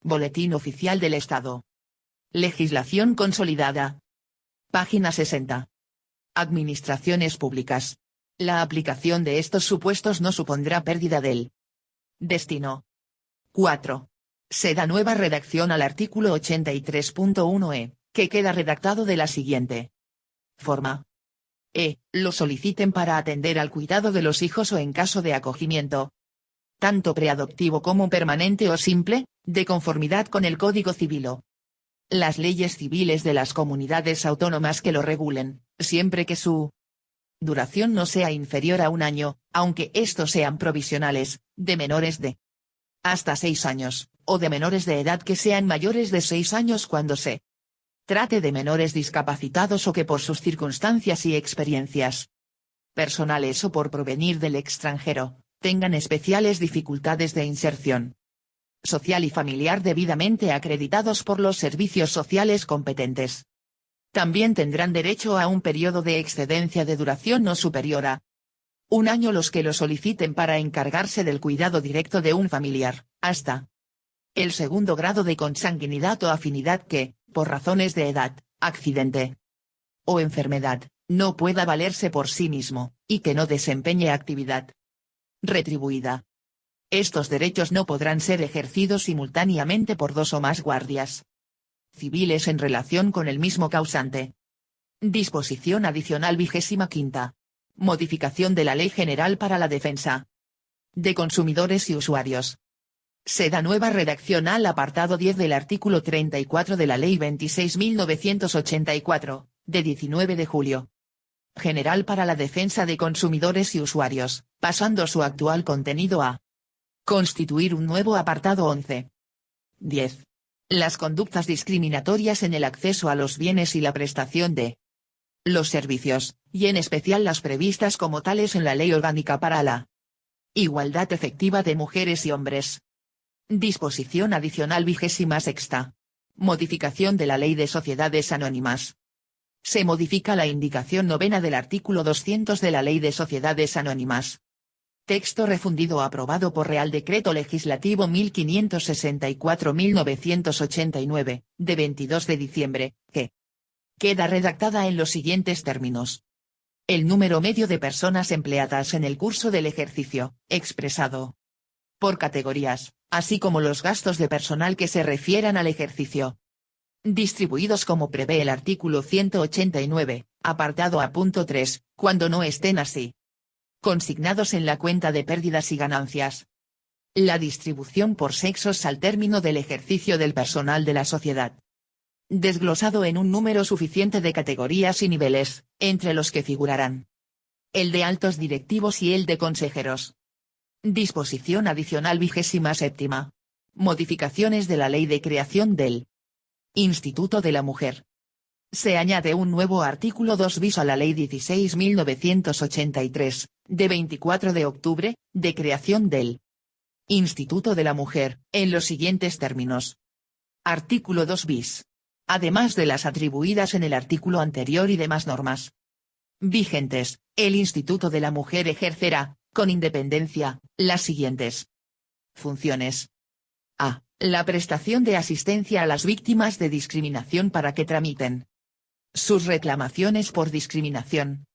Boletín Oficial del Estado. Legislación consolidada. Página 60. Administraciones públicas. La aplicación de estos supuestos no supondrá pérdida del destino. 4. Se da nueva redacción al artículo 83.1e, que queda redactado de la siguiente forma. Lo soliciten para atender al cuidado de los hijos o en caso de acogimiento, tanto preadoptivo como permanente o simple, de conformidad con el Código Civil o las leyes civiles de las comunidades autónomas que lo regulen, siempre que su duración no sea inferior a un año, aunque estos sean provisionales, de menores de hasta 6 años, o de menores de edad que sean mayores de 6 años cuando se trate de menores discapacitados o que por sus circunstancias y experiencias personales o por provenir del extranjero, tengan especiales dificultades de inserción social y familiar debidamente acreditados por los servicios sociales competentes. También tendrán derecho a un periodo de excedencia de duración no superior a un año los que lo soliciten para encargarse del cuidado directo de un familiar, hasta el segundo grado de consanguinidad o afinidad que, por razones de edad, accidente o enfermedad, no pueda valerse por sí mismo, y que no desempeñe actividad retribuida. Estos derechos no podrán ser ejercidos simultáneamente por 2 o más guardias civiles en relación con el mismo causante. Disposición adicional 25ª. Modificación de la Ley General para la Defensa de Consumidores y Usuarios. Se da nueva redacción al apartado 10 del artículo 34 de la Ley 26.984, de 19 de julio. General para la Defensa de Consumidores y Usuarios, pasando su actual contenido a constituir un nuevo apartado 11. 10. Las conductas discriminatorias en el acceso a los bienes y la prestación de los servicios, y en especial las previstas como tales en la Ley Orgánica para la igualdad efectiva de mujeres y hombres. Disposición adicional 26ª. Modificación de la Ley de Sociedades Anónimas. Se modifica la indicación 9ª del artículo 200 de la Ley de Sociedades Anónimas. Texto refundido aprobado por Real Decreto Legislativo 1564-1989, de 22 de diciembre, que queda redactada en los siguientes términos. El número medio de personas empleadas en el curso del ejercicio, expresado por categorías, así como los gastos de personal que se refieran al ejercicio, distribuidos como prevé el artículo 189, apartado A. 3, cuando no estén así consignados en la cuenta de pérdidas y ganancias. La distribución por sexos al término del ejercicio del personal de la sociedad. Desglosado en un número suficiente de categorías y niveles, entre los que figurarán el de altos directivos y el de consejeros. Disposición adicional 27ª. Modificaciones de la Ley de Creación del Instituto de la Mujer. Se añade un nuevo artículo 2 bis a la Ley 16.983, de 24 de octubre, de creación del Instituto de la Mujer, en los siguientes términos. Artículo 2 bis. Además de las atribuidas en el artículo anterior y demás normas vigentes, el Instituto de la Mujer ejercerá, con independencia, las siguientes funciones. A. La prestación de asistencia a las víctimas de discriminación para que tramiten sus reclamaciones por discriminación.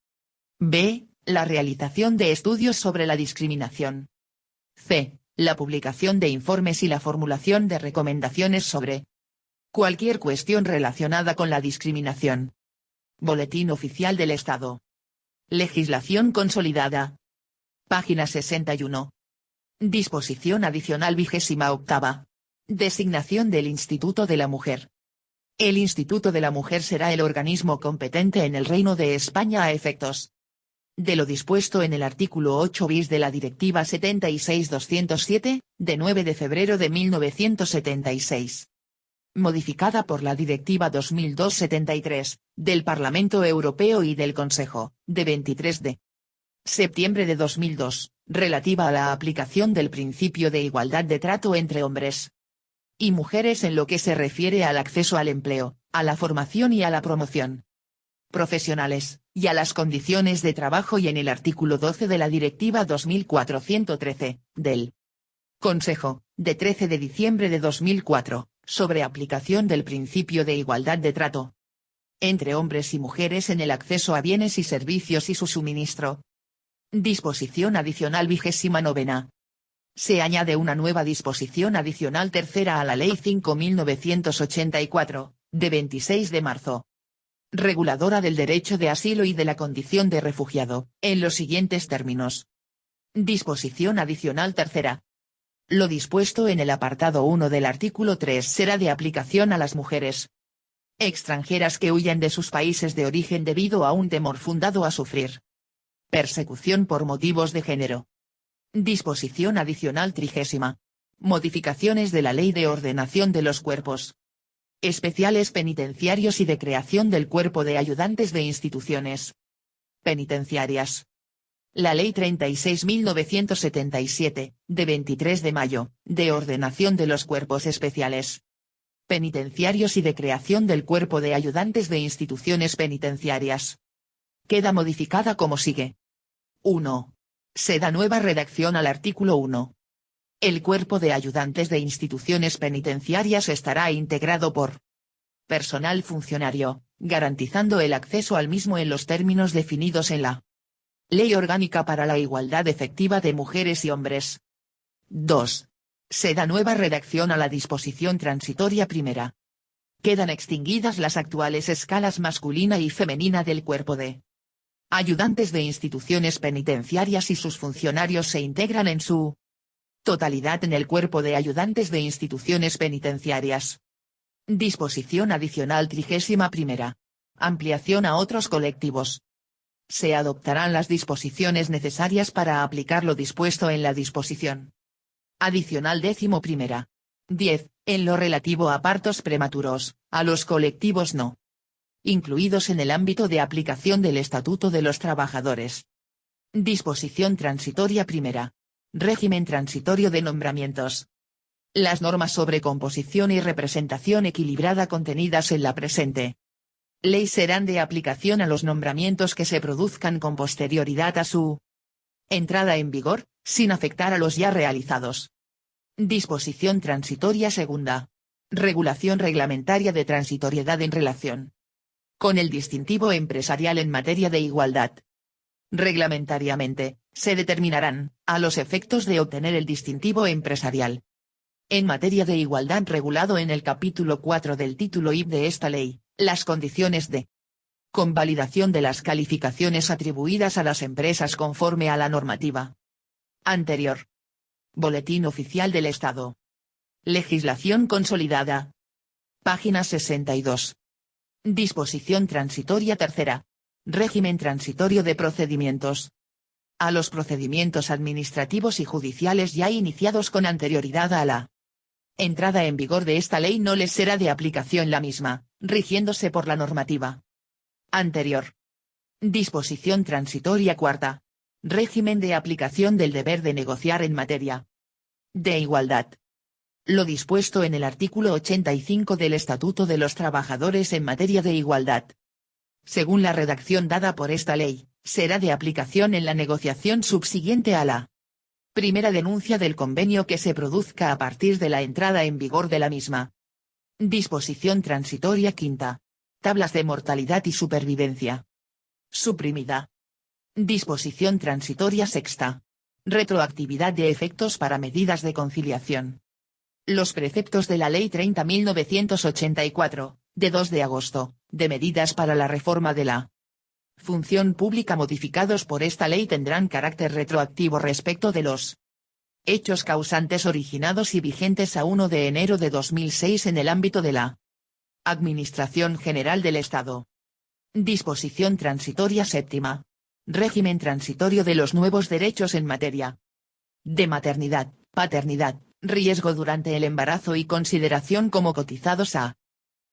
B. La realización de estudios sobre la discriminación. C. La publicación de informes y la formulación de recomendaciones sobre cualquier cuestión relacionada con la discriminación. Boletín Oficial del Estado. Legislación consolidada. Página 61. Disposición adicional 28ª. Designación del Instituto de la Mujer. El Instituto de la Mujer será el organismo competente en el Reino de España a efectos de lo dispuesto en el artículo 8 bis de la Directiva 76/207, de 9 de febrero de 1976. Modificada por la Directiva 2002/73, del Parlamento Europeo y del Consejo, de 23 de septiembre de 2002, relativa a la aplicación del principio de igualdad de trato entre hombres y mujeres en lo que se refiere al acceso al empleo, a la formación y a la promoción profesionales, y a las condiciones de trabajo y en el artículo 12 de la Directiva 2413, del Consejo, de 13 de diciembre de 2004, sobre aplicación del principio de igualdad de trato entre hombres y mujeres en el acceso a bienes y servicios y su suministro. Disposición adicional 29. Se añade una nueva disposición adicional tercera a la Ley 5.984, de 26 de marzo. Reguladora del derecho de asilo y de la condición de refugiado, en los siguientes términos. Disposición adicional tercera. Lo dispuesto en el apartado 1 del artículo 3 será de aplicación a las mujeres extranjeras que huyan de sus países de origen debido a un temor fundado a sufrir persecución por motivos de género. Disposición adicional 30. Modificaciones de la Ley de Ordenación de los Cuerpos Especiales Penitenciarios y de creación del Cuerpo de Ayudantes de Instituciones Penitenciarias. La Ley 36.977, de 23 de mayo, de Ordenación de los Cuerpos Especiales Penitenciarios y de creación del Cuerpo de Ayudantes de Instituciones Penitenciarias. Queda modificada como sigue. 1. Se da nueva redacción al artículo 1. El Cuerpo de Ayudantes de Instituciones Penitenciarias estará integrado por personal funcionario, garantizando el acceso al mismo en los términos definidos en la Ley Orgánica para la Igualdad Efectiva de Mujeres y Hombres. 2. Se da nueva redacción a la disposición transitoria primera. Quedan extinguidas las actuales escalas masculina y femenina del cuerpo de ayudantes de instituciones penitenciarias y sus funcionarios se integran en su totalidad en el cuerpo de ayudantes de instituciones penitenciarias. Disposición adicional 31. Ampliación a otros colectivos. Se adoptarán las disposiciones necesarias para aplicar lo dispuesto en la disposición adicional 11. 10. En lo relativo a partos prematuros, a los colectivos no incluidos en el ámbito de aplicación del Estatuto de los Trabajadores. Disposición transitoria primera. Régimen transitorio de nombramientos. Las normas sobre composición y representación equilibrada contenidas en la presente ley serán de aplicación a los nombramientos que se produzcan con posterioridad a su entrada en vigor, sin afectar a los ya realizados. Disposición transitoria segunda. Regulación reglamentaria de transitoriedad en relación con el distintivo empresarial en materia de igualdad. Reglamentariamente, se determinarán, a los efectos de obtener el distintivo empresarial en materia de igualdad regulado en el capítulo 4 del título I de esta ley, las condiciones de convalidación de las calificaciones atribuidas a las empresas conforme a la normativa anterior. Boletín Oficial del Estado. Legislación consolidada. Página 62. Disposición transitoria tercera. Régimen transitorio de procedimientos. A los procedimientos administrativos y judiciales ya iniciados con anterioridad a la entrada en vigor de esta ley no les será de aplicación la misma, rigiéndose por la normativa anterior. Disposición transitoria cuarta. Régimen de aplicación del deber de negociar en materia de igualdad. Lo dispuesto en el artículo 85 del Estatuto de los Trabajadores en materia de igualdad, según la redacción dada por esta ley, será de aplicación en la negociación subsiguiente a la primera denuncia del convenio que se produzca a partir de la entrada en vigor de la misma. Disposición transitoria quinta. Tablas de mortalidad y supervivencia. Suprimida. Disposición transitoria sexta. Retroactividad de efectos para medidas de conciliación. Los preceptos de la Ley 30.984, de 2 de agosto, de medidas para la reforma de la función pública modificados por esta ley tendrán carácter retroactivo respecto de los hechos causantes originados y vigentes a 1 de enero de 2006 en el ámbito de la Administración General del Estado. Disposición transitoria séptima. Régimen transitorio de los nuevos derechos en materia de maternidad, paternidad, riesgo durante el embarazo y consideración como cotizados a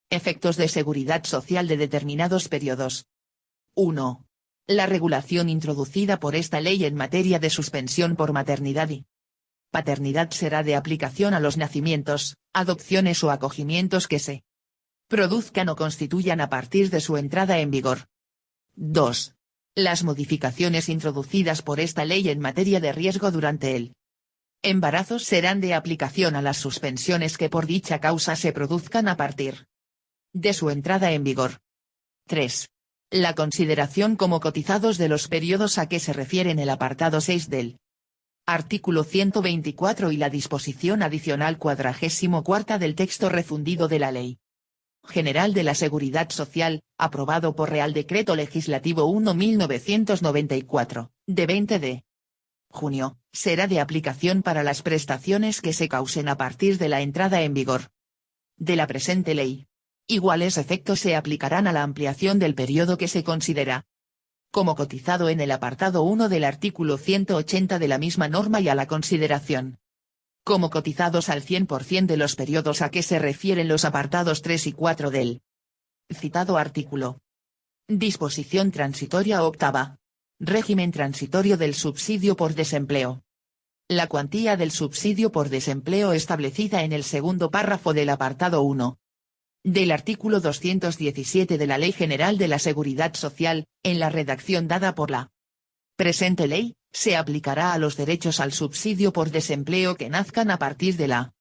efectos de seguridad social de determinados periodos. 1. La regulación introducida por esta ley en materia de suspensión por maternidad y paternidad será de aplicación a los nacimientos, adopciones o acogimientos que se produzcan o constituyan a partir de su entrada en vigor. 2. Las modificaciones introducidas por esta ley en materia de riesgo durante el Embarazos serán de aplicación a las suspensiones que por dicha causa se produzcan a partir de su entrada en vigor. 3. La consideración como cotizados de los periodos a que se refieren el apartado 6 del artículo 124 y la disposición adicional 44ª del texto refundido de la Ley General de la Seguridad Social, aprobado por Real Decreto Legislativo 1/1994, de 20 de junio, será de aplicación para las prestaciones que se causen a partir de la entrada en vigor de la presente ley. Iguales efectos se aplicarán a la ampliación del periodo que se considera como cotizado en el apartado 1 del artículo 180 de la misma norma y a la consideración como cotizados al 100% de los periodos a que se refieren los apartados 3 y 4 del citado artículo. Disposición transitoria octava. Régimen transitorio del subsidio por desempleo. La cuantía del subsidio por desempleo establecida en el segundo párrafo del apartado 1 del artículo 217 de la Ley General de la Seguridad Social, en la redacción dada por la presente ley, se aplicará a los derechos al subsidio por desempleo que nazcan a partir de la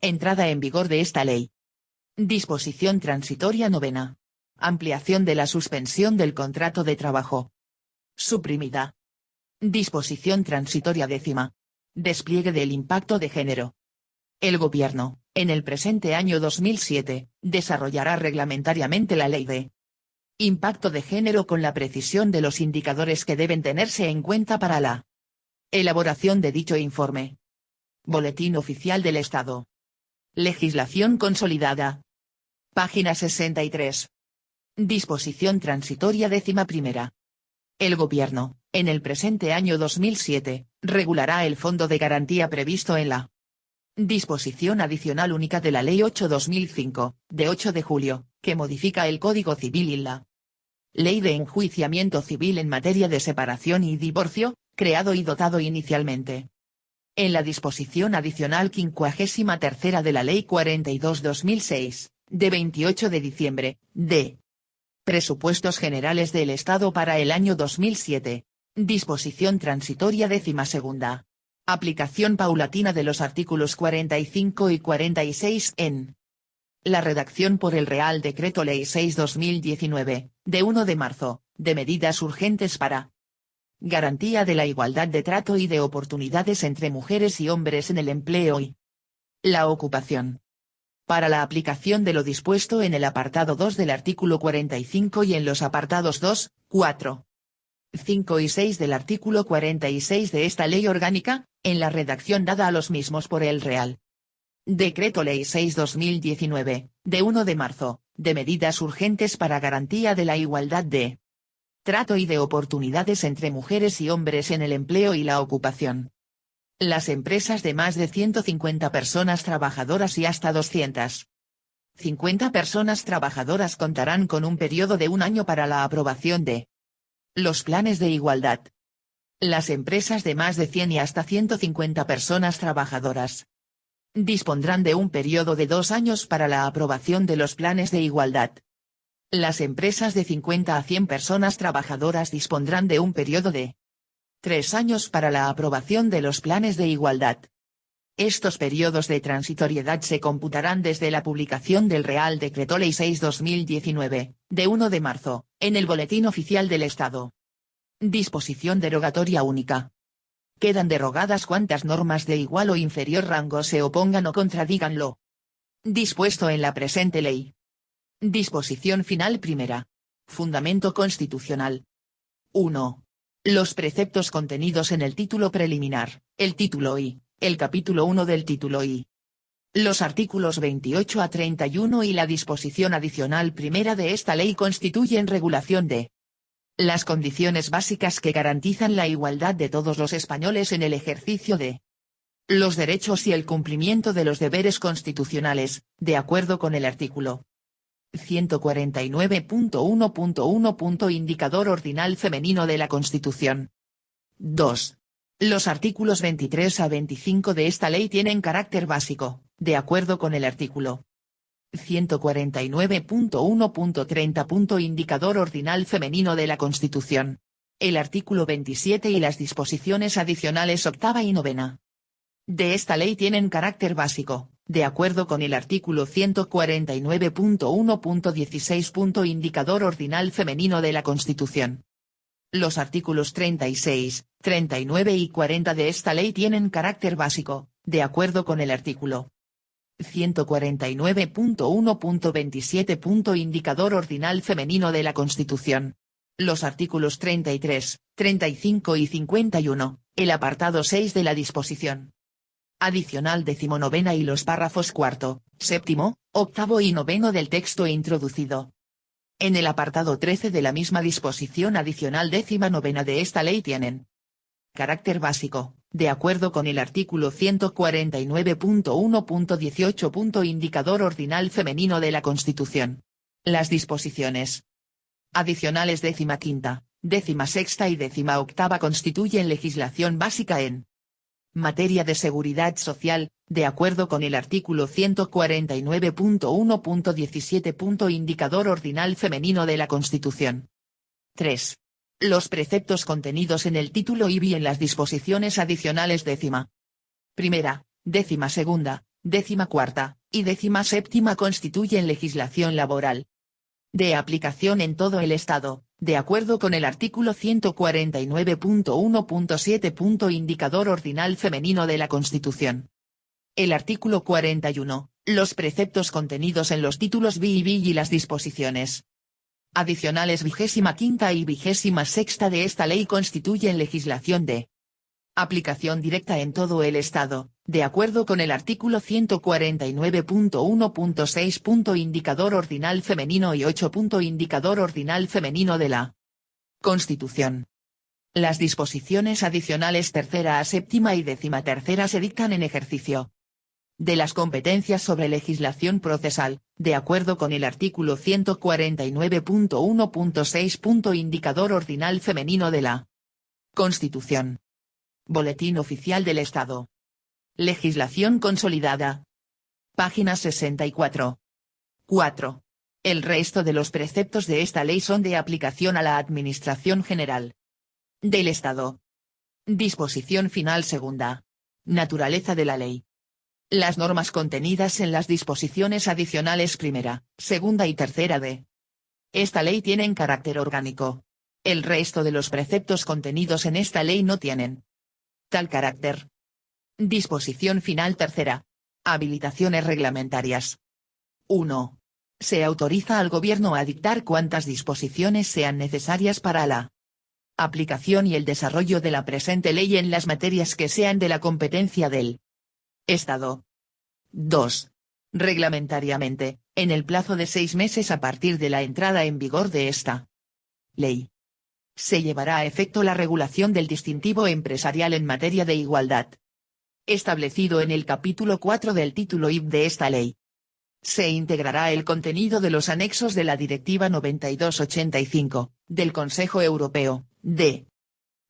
entrada en vigor de esta ley. Disposición transitoria novena. Ampliación de la suspensión del contrato de trabajo. Suprimida. Disposición transitoria décima. Despliegue del impacto de género. El Gobierno, en el presente año 2007, desarrollará reglamentariamente la Ley de Impacto de Género con la precisión de los indicadores que deben tenerse en cuenta para la elaboración de dicho informe. Boletín Oficial del Estado. Legislación consolidada. Página 63. Disposición transitoria décima primera. El Gobierno, en el presente año 2007, regulará el fondo de garantía previsto en la Disposición Adicional Única de la Ley 8/2005, de 8 de julio, que modifica el Código Civil y la Ley de Enjuiciamiento Civil en materia de separación y divorcio, creado y dotado inicialmente en la Disposición Adicional 53ª de la Ley 42/2006, de 28 de diciembre, de Presupuestos Generales del Estado para el año 2007. Disposición transitoria décima segunda. Aplicación paulatina de los artículos 45 y 46 en la redacción por el Real Decreto Ley 6/2019, de 1 de marzo, de medidas urgentes para garantía de la igualdad de trato y de oportunidades entre mujeres y hombres en el empleo y la ocupación. Para la aplicación de lo dispuesto en el apartado 2 del artículo 45 y en los apartados 2, 4, 5 y 6 del artículo 46 de esta ley orgánica, en la redacción dada a los mismos por el Real Decreto Ley 6/2019, de 1 de marzo, de medidas urgentes para garantía de la igualdad de trato y de oportunidades entre mujeres y hombres en el empleo y la ocupación. Las empresas de más de 150 personas trabajadoras y hasta 250 personas trabajadoras contarán con un periodo de un año para la aprobación de los planes de igualdad. Las empresas de más de 100 y hasta 150 personas trabajadoras dispondrán de un periodo de 2 años para la aprobación de los planes de igualdad. Las empresas de 50 a 100 personas trabajadoras dispondrán de un periodo de 3 años para la aprobación de los planes de igualdad. Estos periodos de transitoriedad se computarán desde la publicación del Real Decreto Ley 6/2019, de 1 de marzo, en el Boletín Oficial del Estado. Disposición derogatoria única. Quedan derogadas cuantas normas de igual o inferior rango se opongan o contradigan lo dispuesto en la presente ley. Disposición final primera. Fundamento constitucional. 1. Los preceptos contenidos en el título preliminar, el título I, el capítulo 1 del título I. Los artículos 28 a 31 y la disposición adicional primera de esta ley constituyen regulación de las condiciones básicas que garantizan la igualdad de todos los españoles en el ejercicio de los derechos y el cumplimiento de los deberes constitucionales, de acuerdo con el artículo 149.1.1. Indicador ordinal femenino de la Constitución. 2. Los artículos 23 a 25 de esta ley tienen carácter básico, de acuerdo con el artículo 149.1.30. Indicador ordinal femenino de la Constitución. El artículo 27 y las disposiciones adicionales octava y novena. de esta ley tienen carácter básico, de acuerdo con el artículo 149.1.16. Indicador ordinal femenino de la Constitución. Los artículos 36, 39 y 40 de esta ley tienen carácter básico, de acuerdo con el artículo 149.1.27. Indicador ordinal femenino de la Constitución. Los artículos 33, 35 y 51, el apartado 6 de la disposición adicional 19ª y los párrafos cuarto, séptimo, octavo y noveno del texto introducido en el apartado 13 de la misma disposición adicional 19ª de esta ley tienen carácter básico, de acuerdo con el artículo 149.1.18. Indicador ordinal femenino de la Constitución. Las disposiciones adicionales 15ª, 16ª y 18ª constituyen legislación básica en materia de seguridad social, de acuerdo con el artículo 149.1.17. Indicador ordinal femenino de la Constitución. 3. Los preceptos contenidos en el título IV y en las disposiciones adicionales 10ª, 12ª, 14ª y 17ª constituyen legislación laboral de aplicación en todo el Estado, de acuerdo con el artículo 149.1.7. Indicador ordinal femenino de la Constitución. El artículo 41, los preceptos contenidos en los títulos B y B y las disposiciones adicionales 25ª y 26ª de esta ley constituyen legislación de aplicación directa en todo el Estado, de acuerdo con el artículo 149.1.6. Indicador ordinal femenino y 8. Indicador ordinal femenino de la Constitución. Las disposiciones adicionales 3ª a 7ª y 13ª se dictan en ejercicio de las competencias sobre legislación procesal, de acuerdo con el artículo 149.1.6. Indicador ordinal femenino de la Constitución. Boletín Oficial del Estado. Legislación consolidada. Página 64. 4. El resto de los preceptos de esta ley son de aplicación a la Administración General del Estado. Disposición final segunda. Naturaleza de la ley. Las normas contenidas en las disposiciones adicionales primera, segunda y tercera de esta ley tienen carácter orgánico. El resto de los preceptos contenidos en esta ley no tienen tal carácter. Disposición final tercera. Habilitaciones reglamentarias. 1. Se autoriza al Gobierno a dictar cuantas disposiciones sean necesarias para la aplicación y el desarrollo de la presente ley en las materias que sean de la competencia del Estado. 2. Reglamentariamente, en el plazo de 6 meses a partir de la entrada en vigor de esta ley, se llevará a efecto la regulación del distintivo empresarial en materia de igualdad, establecido en el capítulo 4 del título IV de esta ley. Se integrará el contenido de los anexos de la Directiva 92/85, del Consejo Europeo, de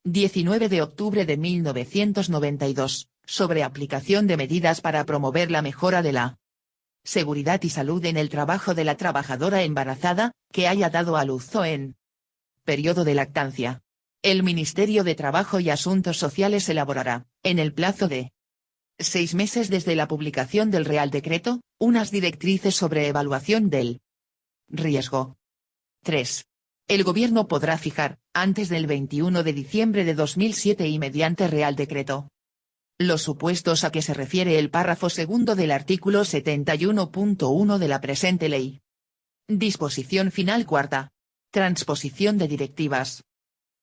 19 de octubre de 1992, sobre aplicación de medidas para promover la mejora de la seguridad y salud en el trabajo de la trabajadora embarazada, que haya dado a luz o en periodo de lactancia. El Ministerio de Trabajo y Asuntos Sociales elaborará, en el plazo de 6 meses desde la publicación del Real Decreto, unas directrices sobre evaluación del riesgo. 3. El Gobierno podrá fijar, antes del 21 de diciembre de 2007 y mediante Real Decreto, los supuestos a que se refiere el párrafo segundo del artículo 71.1 de la presente ley. Disposición final cuarta. Transposición de directivas.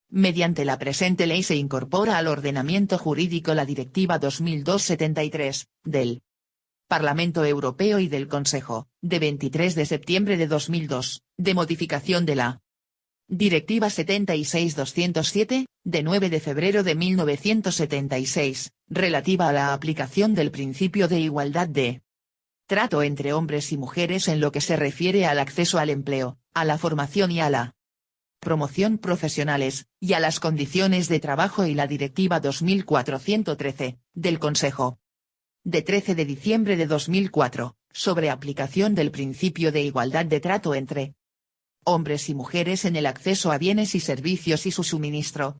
Mediante la presente ley se incorpora al ordenamiento jurídico la Directiva 2002/73, del Parlamento Europeo y del Consejo, de 23 de septiembre de 2002, de modificación de la Directiva 76/207, de 9 de febrero de 1976, relativa a la aplicación del principio de igualdad de trato entre hombres y mujeres en lo que se refiere al acceso al empleo, a la formación y a la promoción profesionales, y a las condiciones de trabajo, y la Directiva 2413, del Consejo, de 13 de diciembre de 2004, sobre aplicación del principio de igualdad de trato entre hombres y mujeres en el acceso a bienes y servicios y su suministro.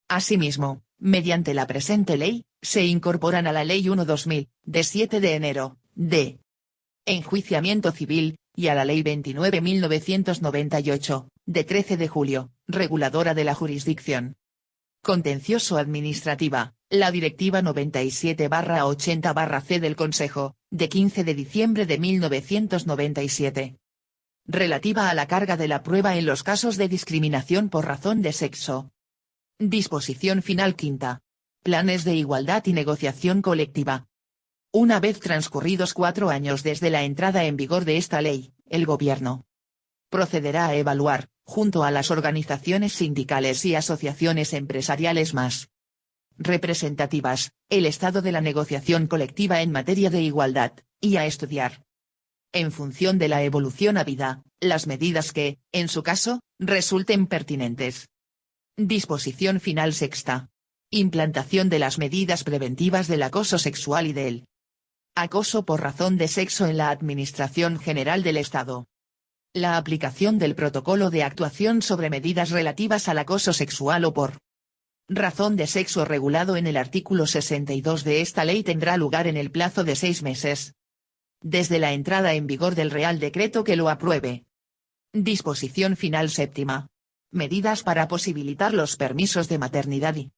Asimismo, mediante la presente ley, se incorporan a la Ley 1/2000, de 7 de enero, de enjuiciamiento civil, y a la Ley 29.998, de 13 de julio, reguladora de la jurisdicción contencioso administrativa, la Directiva 97/80/C del Consejo, de 15 de diciembre de 1997. Relativa a la carga de la prueba en los casos de discriminación por razón de sexo. Disposición final quinta. Planes de igualdad y negociación colectiva. Una vez transcurridos 4 años desde la entrada en vigor de esta ley, el Gobierno procederá a evaluar, junto a las organizaciones sindicales y asociaciones empresariales más representativas, el estado de la negociación colectiva en materia de igualdad, y a estudiar, en función de la evolución habida, las medidas que, en su caso, resulten pertinentes. Disposición final sexta. Implantación de las medidas preventivas del acoso sexual y del acoso por razón de sexo en la Administración General del Estado. La aplicación del protocolo de actuación sobre medidas relativas al acoso sexual o por razón de sexo regulado en el artículo 62 de esta ley tendrá lugar en el plazo de 6 meses. Desde la entrada en vigor del Real Decreto que lo apruebe. Disposición final séptima. Medidas para posibilitar los permisos de maternidad y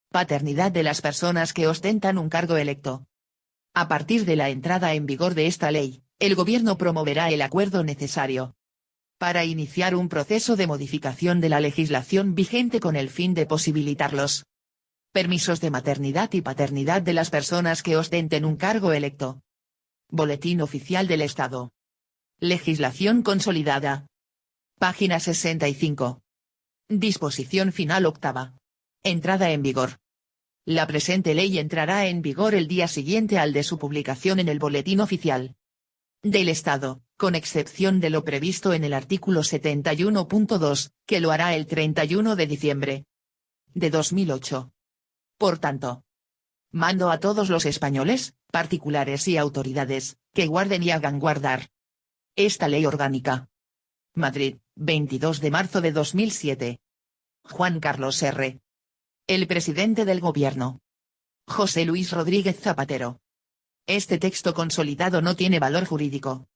paternidad de las personas que ostentan un cargo electo. A partir de la entrada en vigor de esta ley, el Gobierno promoverá el acuerdo necesario para iniciar un proceso de modificación de la legislación vigente con el fin de posibilitar los permisos de maternidad y paternidad de las personas que ostenten un cargo electo. Boletín Oficial del Estado. Legislación consolidada. Página 65. Disposición final octava. Entrada en vigor. La presente ley entrará en vigor el día siguiente al de su publicación en el Boletín Oficial del Estado, con excepción de lo previsto en el artículo 71.2, que lo hará el 31 de diciembre de 2008. Por tanto, mando a todos los españoles, particulares y autoridades, que guarden y hagan guardar esta ley orgánica. Madrid, 22 de marzo de 2007. Juan Carlos R. El presidente del Gobierno. José Luis Rodríguez Zapatero. Este texto consolidado no tiene valor jurídico.